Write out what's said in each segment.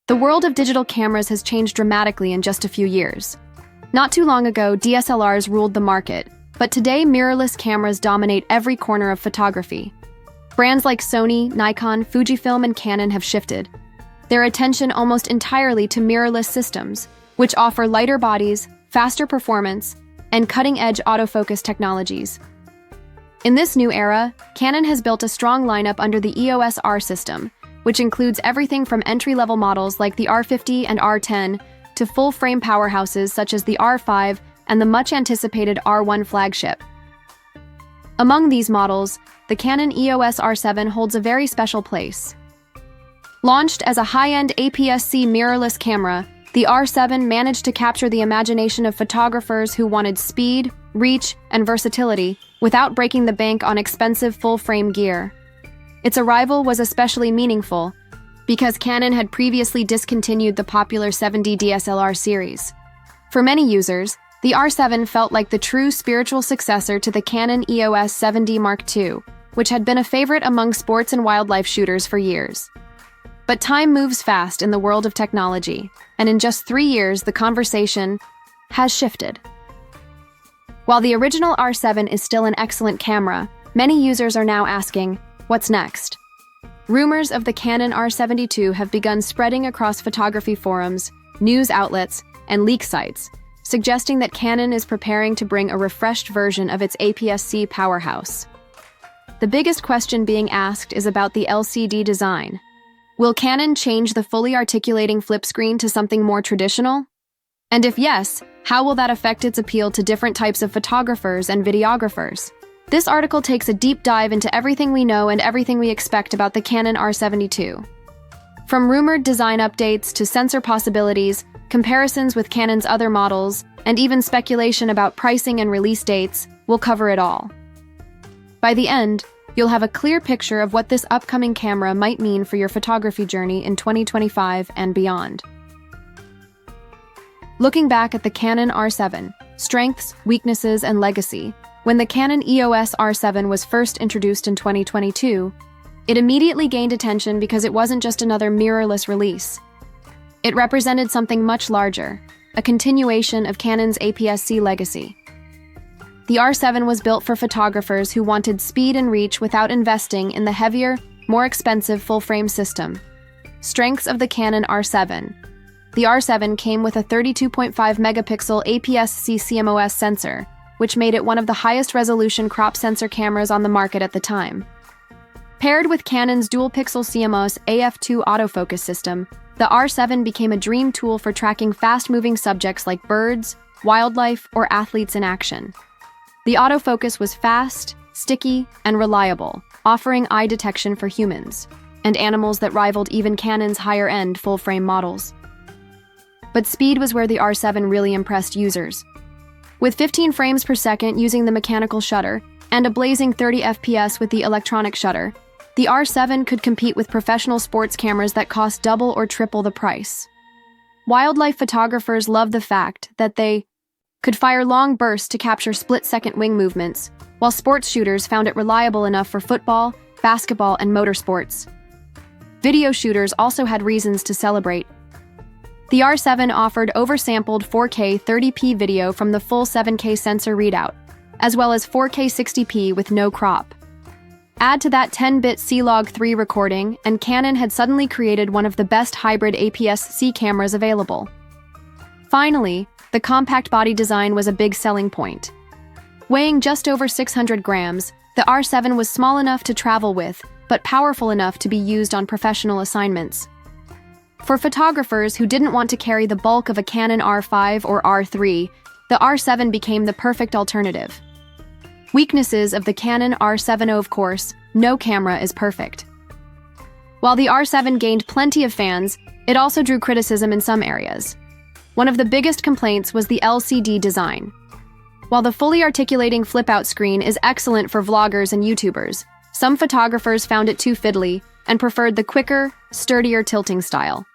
The world of digital cameras has changed dramatically in just a few years. Not too long ago, DSLRs ruled the market, but today mirrorless cameras dominate every corner of photography. Brands like Sony, Nikon, Fujifilm, and Canon have shifted their attention almost entirely to mirrorless systems, which offer lighter bodies, faster performance, and cutting-edge autofocus technologies. In this new era, Canon has built a strong lineup under the EOS R system, which includes everything from entry-level models like the R50 and R10 to full-frame powerhouses such as the R5 and the much-anticipated R1 flagship. Among these models, the Canon EOS R7 holds a very special place. Launched as a high-end APS-C mirrorless camera, the R7 managed to capture the imagination of photographers who wanted speed, reach, and versatility without breaking the bank on expensive full-frame gear. Its arrival was especially meaningful because Canon had previously discontinued the popular 7D DSLR series. For many users, the R7 felt like the true spiritual successor to the Canon EOS 7D Mark II, which had been a favorite among sports and wildlife shooters for years. But time moves fast in the world of technology, and in just 3 years, the conversation has shifted. While the original R7 is still an excellent camera, many users are now asking, what's next? Rumors of the Canon R72 have begun spreading across photography forums, news outlets, and leak sites, suggesting that Canon is preparing to bring a refreshed version of its APS-C powerhouse. The biggest question being asked is about the LCD design. Will Canon change the fully articulating flip screen to something more traditional? And if yes, how will that affect its appeal to different types of photographers and videographers? This article takes a deep dive into everything we know and everything we expect about the Canon R72. From rumored design updates to sensor possibilities, comparisons with Canon's other models, and even speculation about pricing and release dates, we'll cover it all. By the end, you'll have a clear picture of what this upcoming camera might mean for your photography journey in 2025 and beyond. Looking back at the Canon R7, strengths, weaknesses, and legacy, when the Canon EOS R7 was first introduced in 2022, it immediately gained attention because it wasn't just another mirrorless release. It represented something much larger, a continuation of Canon's APS-C legacy. The R7 was built for photographers who wanted speed and reach without investing in the heavier, more expensive full-frame system. Strengths of the Canon R7. The R7 came with a 32.5 megapixel APS-C CMOS sensor, which made it one of the highest resolution crop sensor cameras on the market at the time. Paired with Canon's dual-pixel CMOS AF2 autofocus system, the R7 became a dream tool for tracking fast-moving subjects like birds, wildlife, or athletes in action. The autofocus was fast, sticky, and reliable, offering eye detection for humans and animals that rivaled even Canon's higher-end full-frame models. But speed was where the R7 really impressed users. With 15 frames per second using the mechanical shutter and a blazing 30 FPS with the electronic shutter, the R7 could compete with professional sports cameras that cost double or triple the price. Wildlife photographers love the fact that they could fire long bursts to capture split-second wing movements, while sports shooters found it reliable enough for football, basketball, and motorsports. Video shooters also had reasons to celebrate. The R7 offered oversampled 4K 30p video from the full 7K sensor readout, as well as 4K 60p with no crop. Add to that 10-bit C-Log3 recording, and Canon had suddenly created one of the best hybrid APS-C cameras available. Finally, the compact body design was a big selling point. Weighing just over 600 grams, the R7 was small enough to travel with, but powerful enough to be used on professional assignments. For photographers who didn't want to carry the bulk of a Canon R5 or R3, the R7 became the perfect alternative. Weaknesses of the Canon R7. Of course, no camera is perfect. While the R7 gained plenty of fans, it also drew criticism in some areas. One of the biggest complaints was the LCD design. While the fully articulating flip-out screen is excellent for vloggers and YouTubers, some photographers found it too fiddly and preferred the quicker, sturdier tilting style.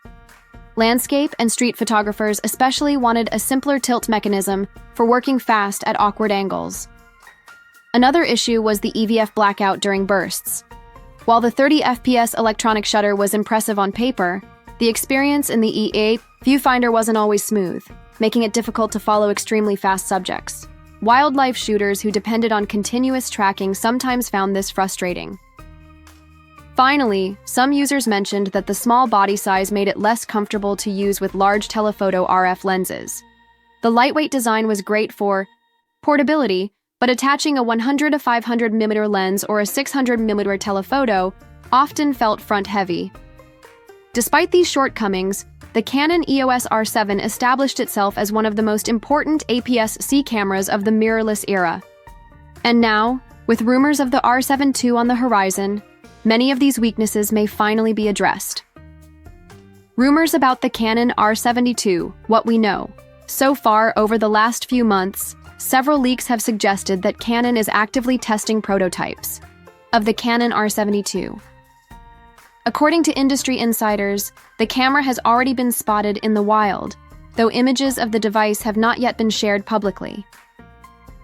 Landscape and street photographers especially wanted a simpler tilt mechanism for working fast at awkward angles. Another issue was the EVF blackout during bursts. While the 30 FPS electronic shutter was impressive on paper, The experience in the E8 viewfinder wasn't always smooth, making it difficult to follow extremely fast subjects. Wildlife shooters who depended on continuous tracking sometimes found this frustrating. Finally, some users mentioned that the small body size made it less comfortable to use with large telephoto RF lenses. The lightweight design was great for portability, but attaching a 100 to 500mm lens or a 600mm telephoto often felt front-heavy. Despite these shortcomings, the Canon EOS R7 established itself as one of the most important APS-C cameras of the mirrorless era. And now, with rumors of the R7 II on the horizon, many of these weaknesses may finally be addressed. Rumors about the Canon R7 II, what we know. So far, over the last few months, several leaks have suggested that Canon is actively testing prototypes of the Canon R7 II. According to industry insiders, the camera has already been spotted in the wild, though images of the device have not yet been shared publicly.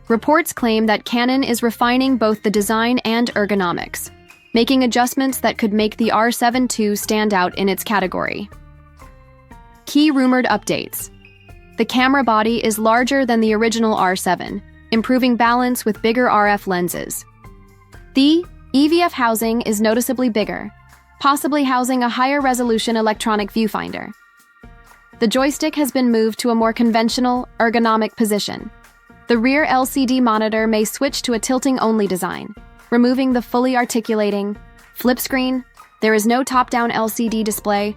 Reports claim that Canon is refining both the design and ergonomics, making adjustments that could make the R7 II stand out in its category. Key rumored updates. The camera body is larger than the original R7, improving balance with bigger RF lenses. The EVF housing is noticeably bigger, possibly housing a higher resolution electronic viewfinder. The joystick has been moved to a more conventional, ergonomic position. The rear LCD monitor may switch to a tilting-only design, removing the fully articulating flip screen. There is no top-down LCD display,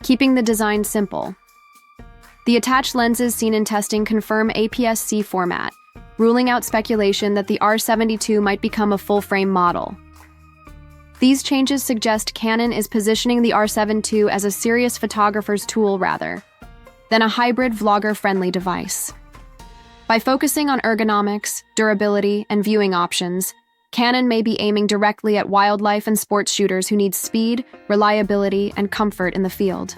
keeping the design simple. The attached lenses seen in testing confirm APS-C format, ruling out speculation that the R7 II might become a full-frame model. These changes suggest Canon is positioning the R7 II as a serious photographer's tool rather than a hybrid vlogger-friendly device. By focusing on ergonomics, durability, and viewing options, Canon may be aiming directly at wildlife and sports shooters who need speed, reliability, and comfort in the field.